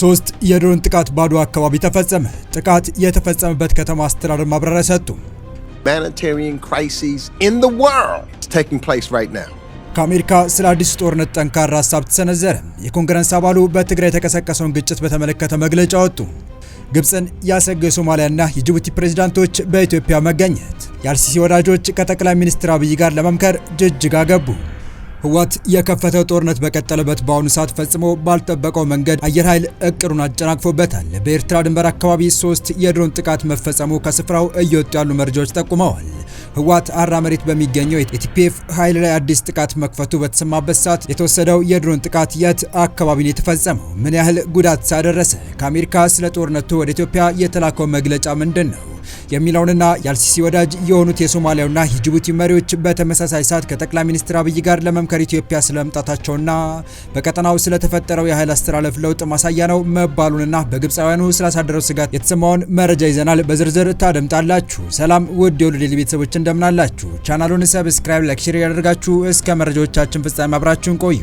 ሶስት የድሮን ጥቃት ባዶ አካባቢ ተፈጸመ። ጥቃት የተፈጸመበት ከተማ አስተዳደር ማብራሪያ ሰጡ። Humanitarian crises in the world is taking place right now. ከአሜሪካ ስለ አዲስ ጦርነት ጠንካራ ሀሳብ ተሰነዘረ። የኮንግረስ አባሉ በትግራይ የተቀሰቀሰውን ግጭት በተመለከተ መግለጫ ወጡ። ግብፅን ያሰገው የሶማሊያና የጅቡቲ ፕሬዝዳንቶች በኢትዮጵያ መገኘት። የአልሲሲ ወዳጆች ከጠቅላይ ሚኒስትር አብይ ጋር ለመምከር ጅጅጋ ገቡ። ህወሓት የከፈተው ጦርነት በቀጠለበት በአሁኑ ሰዓት ፈጽሞ ባልጠበቀው መንገድ አየር ኃይል እቅዱን አጨናቅፎበታል። በኤርትራ ድንበር አካባቢ 3 የድሮን ጥቃት መፈጸሙ ከስፍራው እየወጡ ያሉ መረጃዎች ጠቁመዋል። ህወሓት አራ መሬት በሚገኘው የቲፒኤፍ ኃይል ላይ አዲስ ጥቃት መክፈቱ በተሰማበት ሰዓት የተወሰደው የድሮን ጥቃት የት አካባቢ ነው የተፈጸመው? ምን ያህል ጉዳት ሳደረሰ? ከአሜሪካ ስለ ጦርነቱ ወደ ኢትዮጵያ የተላከው መግለጫ ምንድን ነው የሚለውንና የአልሲሲ ወዳጅ የሆኑት የሶማሊያውና የጅቡቲ መሪዎች በተመሳሳይ ሰዓት ከጠቅላይ ሚኒስትር አብይ ጋር ለመምከር ኢትዮጵያ ስለመምጣታቸውና በቀጠናው ስለተፈጠረው የኃይል አስተላለፍ ለውጥ ማሳያ ነው መባሉንና በግብፃውያኑ ስላሳደረው ስጋት የተሰማውን መረጃ ይዘናል። በዝርዝር ታደምጣላችሁ። ሰላም ውድ የሁሉ ዴይሊ ቤተሰቦች እንደምናላችሁ። ቻናሉን ሰብስክራይብ፣ ላይክ፣ ሼር ያደርጋችሁ እስከ መረጃዎቻችን ፍጻሜ አብራችሁን ቆዩ።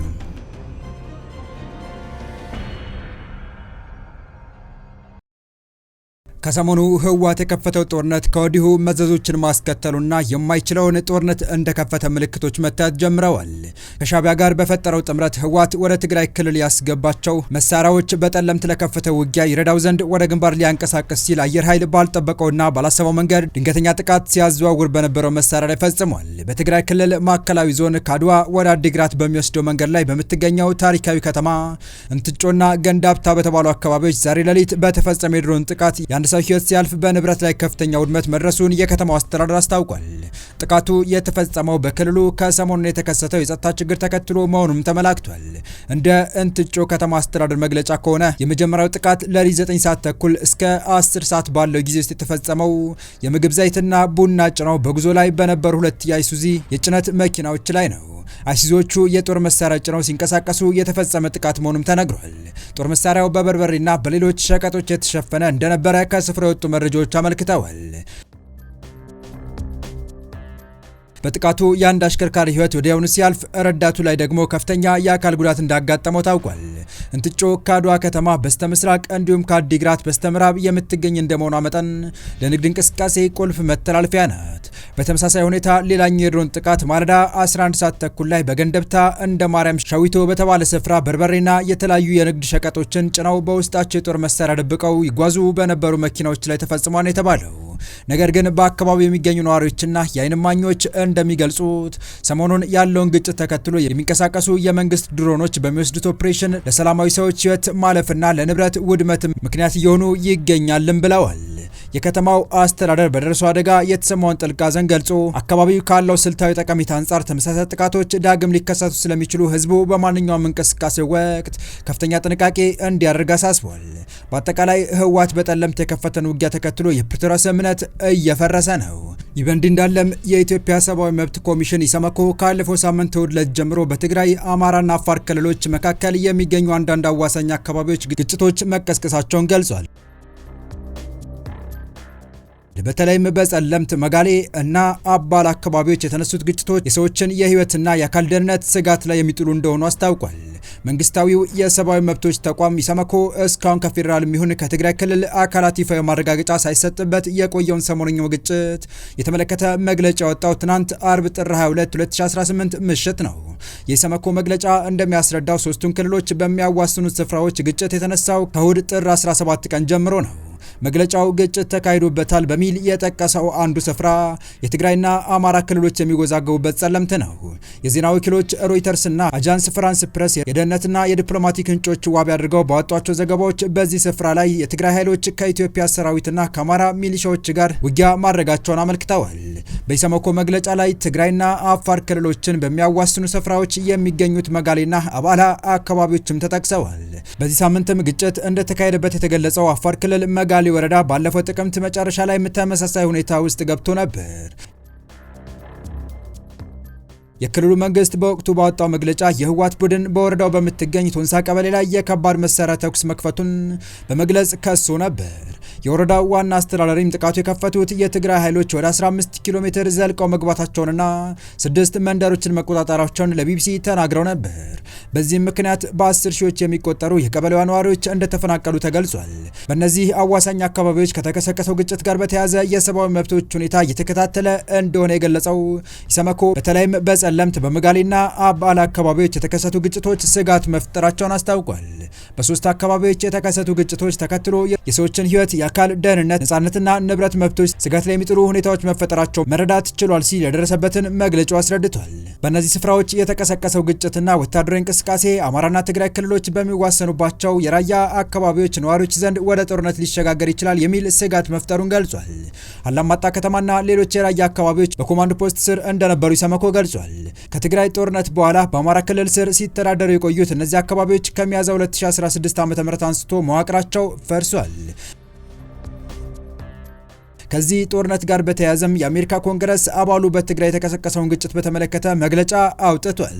ከሰሞኑ ህወሓት የከፈተው ጦርነት ከወዲሁ መዘዞችን ማስከተሉና የማይችለውን ጦርነት እንደከፈተ ምልክቶች መታየት ጀምረዋል። ከሻዕቢያ ጋር በፈጠረው ጥምረት ህወሓት ወደ ትግራይ ክልል ያስገባቸው መሳሪያዎች በጠለምት ለከፈተው ውጊያ ይረዳው ዘንድ ወደ ግንባር ሊያንቀሳቀስ ሲል አየር ኃይል ባልጠበቀውና ባላሰበው መንገድ ድንገተኛ ጥቃት ሲያዘዋውር በነበረው መሳሪያ ላይ ፈጽሟል። በትግራይ ክልል ማዕከላዊ ዞን ከአድዋ ወደ አዲግራት በሚወስደው መንገድ ላይ በምትገኘው ታሪካዊ ከተማ እንትጮና ገንዳብታ በተባሉ አካባቢዎች ዛሬ ሌሊት በተፈጸመ የድሮን ጥቃት ሰው ህይወት ሲያልፍ በንብረት ላይ ከፍተኛ ውድመት መድረሱን የከተማው አስተዳደር አስታውቋል። ጥቃቱ የተፈጸመው በክልሉ ከሰሞኑን የተከሰተው የጸጥታ ችግር ተከትሎ መሆኑም ተመላክቷል። እንደ እንትጮ ከተማ አስተዳደር መግለጫ ከሆነ የመጀመሪያው ጥቃት ለሊት 9 ሰዓት ተኩል እስከ 10 ሰዓት ባለው ጊዜ ውስጥ የተፈጸመው የምግብ ዘይትና ቡና ጭነው በጉዞ ላይ በነበሩ 2 የአይሱዚ የጭነት መኪናዎች ላይ ነው። አይሱዚዎቹ የጦር መሳሪያ ጭነው ሲንቀሳቀሱ የተፈጸመ ጥቃት መሆኑም ተነግሯል። ጦር መሳሪያው በበርበሬና በሌሎች ሸቀጦች የተሸፈነ እንደነበረ ከስፍራው የወጡ መረጃዎች አመልክተዋል። በጥቃቱ የአንድ አሽከርካሪ ህይወት ወዲያውኑ ሲያልፍ ረዳቱ ላይ ደግሞ ከፍተኛ የአካል ጉዳት እንዳጋጠመው ታውቋል። እንትጮ ከአድዋ ከተማ በስተምስራቅ እንዲሁም ከአዲግራት በስተምዕራብ የምትገኝ እንደመሆኗ መጠን ለንግድ እንቅስቃሴ ቁልፍ መተላለፊያ ናት። በተመሳሳይ ሁኔታ ሌላኛው የድሮን ጥቃት ማለዳ 11 ሰዓት ተኩል ላይ በገንደብታ እንደ ማርያም ሻዊቶ በተባለ ስፍራ በርበሬና የተለያዩ የንግድ ሸቀጦችን ጭነው በውስጣቸው የጦር መሳሪያ ደብቀው ይጓዙ በነበሩ መኪናዎች ላይ ተፈጽሟል የተባለው። ነገር ግን በአካባቢው የሚገኙ ነዋሪዎችና የዓይን እማኞች እንደሚገልጹት ሰሞኑን ያለውን ግጭት ተከትሎ የሚንቀሳቀሱ የመንግስት ድሮኖች በሚወስዱት ኦፕሬሽን ለሰላማዊ ሰዎች ህይወት ማለፍና ለንብረት ውድመት ምክንያት እየሆኑ ይገኛልም ብለዋል። የከተማው አስተዳደር በደረሰው አደጋ የተሰማውን ጥልቅ ሐዘን ገልጾ አካባቢው ካለው ስልታዊ ጠቀሜታ አንጻር ተመሳሳይ ጥቃቶች ዳግም ሊከሰቱ ስለሚችሉ ህዝቡ በማንኛውም እንቅስቃሴ ወቅት ከፍተኛ ጥንቃቄ እንዲያደርግ አሳስቧል። በአጠቃላይ ህወሓት በጠለምት የከፈተን ውጊያ ተከትሎ የፕሪቶሪያ ስምምነት እየፈረሰ ነው። ይህ በእንዲህ እንዳለም የኢትዮጵያ ሰብአዊ መብት ኮሚሽን ኢሰመኮ ካለፈው ሳምንት እሁድ ዕለት ጀምሮ በትግራይ፣ አማራና አፋር ክልሎች መካከል የሚገኙ አንዳንድ አዋሳኝ አካባቢዎች ግጭቶች መቀስቀሳቸውን ገልጿል። በተለይም በጸለምት፣ መጋሌ እና አባል አካባቢዎች የተነሱት ግጭቶች የሰዎችን የህይወትና የአካል ደህንነት ስጋት ላይ የሚጥሉ እንደሆኑ አስታውቋል። መንግስታዊው የሰብአዊ መብቶች ተቋም ኢሰመኮ እስካሁን ከፌዴራል የሚሆን ከትግራይ ክልል አካላት ይፋዊ ማረጋገጫ ሳይሰጥበት የቆየውን ሰሞነኛው ግጭት የተመለከተ መግለጫ ያወጣው ትናንት አርብ ጥር 22 2018 ምሽት ነው። የኢሰመኮ መግለጫ እንደሚያስረዳው ሶስቱን ክልሎች በሚያዋስኑት ስፍራዎች ግጭት የተነሳው ከእሁድ ጥር 17 ቀን ጀምሮ ነው። መግለጫው ግጭት ተካሂዶበታል በሚል የጠቀሰው አንዱ ስፍራ የትግራይና አማራ ክልሎች የሚወዛገቡበት ጸለምት ነው። የዜና ወኪሎች ሮይተርስና አጃንስ ፍራንስ ፕሬስ የደህንነትና የዲፕሎማቲክ ምንጮች ዋቢ አድርገው ባወጧቸው ዘገባዎች በዚህ ስፍራ ላይ የትግራይ ኃይሎች ከኢትዮጵያ ሰራዊትና ከአማራ ሚሊሻዎች ጋር ውጊያ ማድረጋቸውን አመልክተዋል። በኢሰመኮ መግለጫ ላይ ትግራይና አፋር ክልሎችን በሚያዋስኑ ስፍራዎች የሚገኙት መጋሌና አባላ አካባቢዎችም ተጠቅሰዋል። በዚህ ሳምንትም ግጭት እንደተካሄደበት የተገለጸው አፋር ክልል መጋሌ ወረዳ ባለፈው ጥቅምት መጨረሻ ላይ ተመሳሳይ ሁኔታ ውስጥ ገብቶ ነበር። የክልሉ መንግስት በወቅቱ ባወጣው መግለጫ የህወሓት ቡድን በወረዳው በምትገኝ ቶንሳ ቀበሌ ላይ የከባድ መሳሪያ ተኩስ መክፈቱን በመግለጽ ከሶ ነበር። የወረዳው ዋና አስተዳዳሪም ጥቃቱ የከፈቱት የትግራይ ኃይሎች ወደ 15 ኪሎ ሜትር ዘልቀው መግባታቸውንና 6 መንደሮችን መቆጣጠራቸውን ለቢቢሲ ተናግረው ነበር። በዚህም ምክንያት በ10 ሺዎች የሚቆጠሩ የቀበሌዋ ነዋሪዎች እንደተፈናቀሉ ተገልጿል። በእነዚህ አዋሳኝ አካባቢዎች ከተቀሰቀሰው ግጭት ጋር በተያያዘ የሰብአዊ መብቶች ሁኔታ እየተከታተለ እንደሆነ የገለጸው ኢሰመኮ በተለይም በጸለምት በመጋሌና አባላ አካባቢዎች የተከሰቱ ግጭቶች ስጋት መፍጠራቸውን አስታውቋል። በ3 አካባቢዎች የተከሰቱ ግጭቶች ተከትሎ የሰዎችን ሕይወት፣ የአካል ደህንነት፣ ነጻነትና ንብረት መብቶች ስጋት ላይ የሚጥሉ ሁኔታዎች መፈጠራቸው መረዳት ችሏል ሲል የደረሰበትን መግለጫው አስረድቷል። በእነዚህ ስፍራዎች የተቀሰቀሰው ግጭትና ወታደራዊ እንቅስቃሴ አማራና ትግራይ ክልሎች በሚዋሰኑባቸው የራያ አካባቢዎች ነዋሪዎች ዘንድ ወደ ጦርነት ሊሸጋገር ይችላል የሚል ስጋት መፍጠሩን ገልጿል። አላማጣ ከተማና ሌሎች የራያ አካባቢዎች በኮማንድ ፖስት ስር እንደነበሩ ኢሰመኮ ገልጿል። ከትግራይ ጦርነት በኋላ በአማራ ክልል ስር ሲተዳደሩ የቆዩት እነዚህ አካባቢዎች ከሚያዝያ 2016 ዓ.ም አንስቶ መዋቅራቸው ፈርሷል። ከዚህ ጦርነት ጋር በተያያዘም የአሜሪካ ኮንግረስ አባሉ በትግራይ የተቀሰቀሰውን ግጭት በተመለከተ መግለጫ አውጥቷል።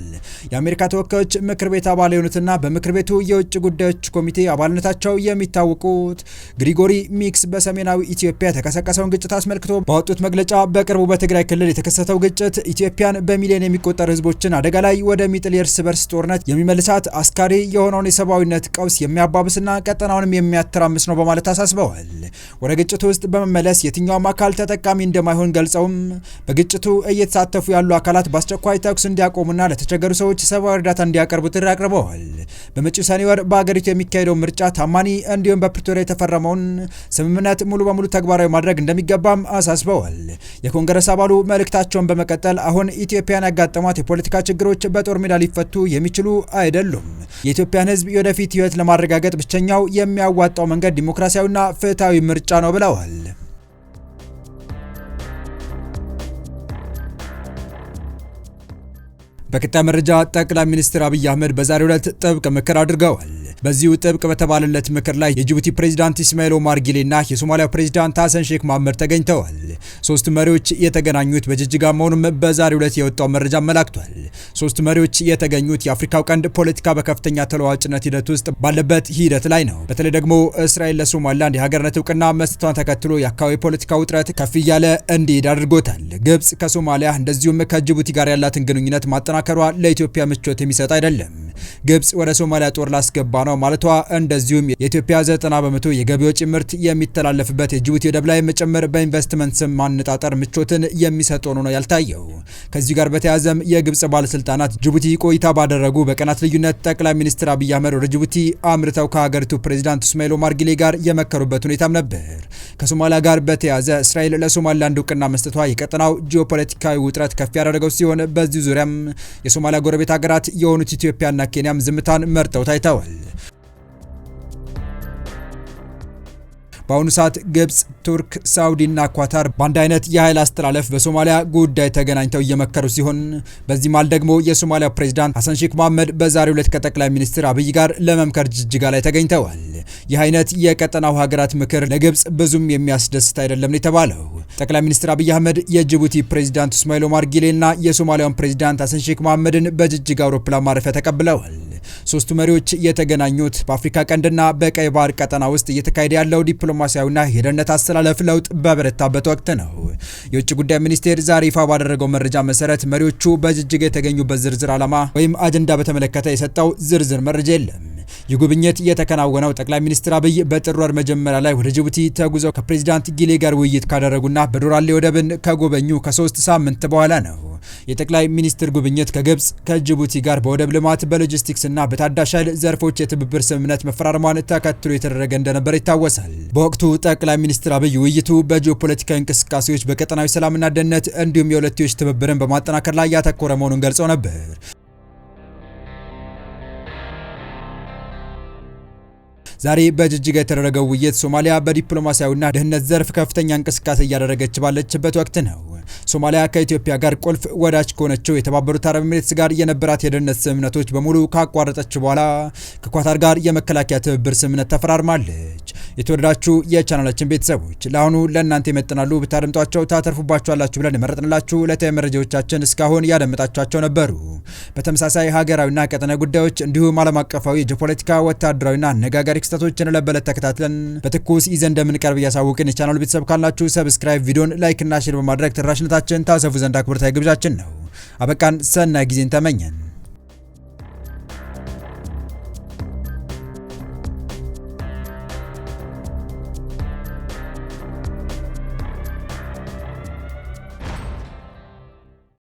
የአሜሪካ ተወካዮች ምክር ቤት አባል የሆኑትና በምክር ቤቱ የውጭ ጉዳዮች ኮሚቴ አባልነታቸው የሚታወቁት ግሪጎሪ ሚክስ በሰሜናዊ ኢትዮጵያ የተቀሰቀሰውን ግጭት አስመልክቶ ባወጡት መግለጫ በቅርቡ በትግራይ ክልል የተከሰተው ግጭት ኢትዮጵያን በሚሊዮን የሚቆጠሩ ሕዝቦችን አደጋ ላይ ወደሚጥል የእርስ በርስ ጦርነት የሚመልሳት አስካሪ የሆነውን የሰብአዊነት ቀውስ የሚያባብስና ቀጠናውንም የሚያተራምስ ነው በማለት አሳስበዋል። ወደ ግጭቱ ውስጥ በመመለስ የትኛውም አካል ተጠቃሚ እንደማይሆን ገልጸውም በግጭቱ እየተሳተፉ ያሉ አካላት በአስቸኳይ ተኩስ እንዲያቆሙና ለተቸገሩ ሰዎች ሰብአዊ እርዳታ እንዲያቀርቡ ጥሪ አቅርበዋል። በመጪው ሰኔ ወር በአገሪቱ የሚካሄደው ምርጫ ታማኒ እንዲሁም በፕሪቶሪያ የተፈረመውን ስምምነት ሙሉ በሙሉ ተግባራዊ ማድረግ እንደሚገባም አሳስበዋል። የኮንግረስ አባሉ መልእክታቸውን በመቀጠል አሁን ኢትዮጵያን ያጋጠሟት የፖለቲካ ችግሮች በጦር ሜዳ ሊፈቱ የሚችሉ አይደሉም። የኢትዮጵያን ሕዝብ የወደፊት ሕይወት ለማረጋገጥ ብቸኛው የሚያዋጣው መንገድ ዲሞክራሲያዊና ፍትሃዊ ምርጫ ነው ብለዋል። በቀጣይ መረጃ ጠቅላይ ሚኒስትር አብይ አህመድ በዛሬው ዕለት ጥብቅ ምክር አድርገዋል። በዚሁ ጥብቅ በተባለለት ምክር ላይ የጅቡቲ ፕሬዝዳንት ኢስማኤል ኦማር ጊሌና የሶማሊያ ፕሬዝዳንት ሐሰን ሼክ መሐመድ ተገኝተዋል። ሶስቱ መሪዎች የተገናኙት በጅጅጋ መሆኑም በዛሬው ዕለት የወጣው መረጃ አመላክቷል። ሶስቱ መሪዎች የተገኙት የአፍሪካው ቀንድ ፖለቲካ በከፍተኛ ተለዋዋጭነት ሂደት ውስጥ ባለበት ሂደት ላይ ነው። በተለይ ደግሞ እስራኤል ለሶማሊላንድ የሀገርነት እውቅና መስጠቷን ተከትሎ የአካባቢ ፖለቲካ ውጥረት ከፍ እያለ እንዲሄድ አድርጎታል። ግብጽ ከሶማሊያ እንደዚሁም ከጅቡቲ ጋር ያላትን ግንኙነት ማጠናከሯ ለኢትዮጵያ ምቾት የሚሰጥ አይደለም። ግብጽ ወደ ሶማሊያ ጦር ላስገባ ነው ማለቷ እንደዚሁም የኢትዮጵያ 90% የገቢ ወጪ ምርት የሚተላለፍበት የጅቡቲ ወደብ ላይ መጨመር በኢንቨስትመንት ስም ማነጣጠር ምቾትን የሚሰጥ ሆኖ ነው ያልታየው። ከዚህ ጋር በተያያዘም የግብጽ ባለስልጣናት ጅቡቲ ቆይታ ባደረጉ በቀናት ልዩነት ጠቅላይ ሚኒስትር አብይ አህመድ ወደ ጅቡቲ አምርተው ከሀገሪቱ ፕሬዝዳንት ኢስማኤል ኦማር ጊሌ ጋር የመከሩበት ሁኔታም ነበር። ከሶማሊያ ጋር በተያያዘ እስራኤል ለሶማሊላንድ እውቅና መስጠቷ የቀጠናው ጂኦፖለቲካዊ ውጥረት ከፍ ያደረገው ሲሆን በዚህ ዙሪያም የሶማሊያ ጎረቤት ሀገራት የሆኑት ኢትዮጵያና ኬንያም ዝምታን መርጠው ታይተዋል። በአሁኑ ሰዓት ግብጽ፣ ቱርክ፣ ሳውዲና ኳታር በአንድ አይነት የኃይል አስተላለፍ በሶማሊያ ጉዳይ ተገናኝተው እየመከሩ ሲሆን በዚህ ማል ደግሞ የሶማሊያ ፕሬዝዳንት ሐሰን ሼክ መሐመድ በዛሬው ዕለት ከጠቅላይ ሚኒስትር አብይ ጋር ለመምከር ጅጅጋ ላይ ተገኝተዋል። ይህ አይነት የቀጠናው ሀገራት ምክር ለግብጽ ብዙም የሚያስደስት አይደለም ነው የተባለው። ጠቅላይ ሚኒስትር አብይ አህመድ የጅቡቲ ፕሬዝዳንት ኢስማኤል ኦማር ጊሌና የሶማሊያውን ፕሬዝዳንት ሐሰን ሼክ መሐመድን በጅጅጋ አውሮፕላን ማረፊያ ተቀብለዋል። ሶስቱ መሪዎች የተገናኙት በአፍሪካ ቀንድና በቀይ ባህር ቀጠና ውስጥ እየተካሄደ ያለው ዲፕሎማሲያዊና የደህንነት አስተላለፍ ለውጥ በበረታበት ወቅት ነው። የውጭ ጉዳይ ሚኒስቴር ዛሬ ይፋ ባደረገው መረጃ መሰረት መሪዎቹ በጅጅጋ የተገኙበት ዝርዝር ዓላማ ወይም አጀንዳ በተመለከተ የሰጠው ዝርዝር መረጃ የለም። ይህ ጉብኝት የተከናወነው ጠቅላይ ሚኒስትር አብይ በጥር ወር መጀመሪያ ላይ ወደ ጅቡቲ ተጉዘው ከፕሬዝዳንት ጊሌ ጋር ውይይት ካደረጉና በዶራሌ ወደብን ከጎበኙ ከ3 ሳምንት በኋላ ነው። የጠቅላይ ሚኒስትር ጉብኝት ከግብጽ ከጅቡቲ ጋር በወደብ ልማት በሎጂስቲክስና በታዳሽ ኃይል ዘርፎች የትብብር ስምምነት መፈራረሟን ተከትሎ የተደረገ እንደነበር ይታወሳል። በወቅቱ ጠቅላይ ሚኒስትር አብይ ውይይቱ በጂኦፖለቲካዊ እንቅስቃሴዎች፣ በቀጠናዊ ሰላምና ደህንነት እንዲሁም የሁለትዮሽ ትብብርን በማጠናከር ላይ ያተኮረ መሆኑን ገልጸው ነበር። ዛሬ በጅጅጋ የተደረገው ውይይት ሶማሊያ በዲፕሎማሲያዊና ደህንነት ዘርፍ ከፍተኛ እንቅስቃሴ እያደረገች ባለችበት ወቅት ነው። ሶማሊያ ከኢትዮጵያ ጋር ቁልፍ ወዳጅ ከሆነችው የተባበሩት አረብ ኤሚሬትስ ጋር የነበራት የደህንነት ስምምነቶች በሙሉ ካቋረጠች በኋላ ከኳታር ጋር የመከላከያ ትብብር ስምምነት ተፈራርማለች። የተወደዳችሁ የቻናላችን ቤተሰቦች ለአሁኑ ለእናንተ ይመጥናሉ ብታደምጧቸው ታተርፉባቸዋላችሁ ብለን የመረጥንላችሁ ዕለታዊ መረጃዎቻችን እስካሁን ያደመጣችኋቸው ነበሩ። በተመሳሳይ ሀገራዊና ቀጠናዊ ጉዳዮች እንዲሁም ዓለም አቀፋዊ ጂኦፖለቲካ፣ ወታደራዊና አነጋጋሪ ክስተቶችን ለበለት ተከታትለን በትኩስ ይዘን እንደምንቀርብ እያሳወቅን የቻናሉ ቤተሰብ ካላችሁ ሰብስክራይብ፣ ቪዲዮን ላይክ እና ሼር በማድረግ ተደራሽነታችን ታሰፉ ዘንድ አክብሮታዊ ግብዣችን ነው። አበቃን። ሰናይ ጊዜን ተመኘን።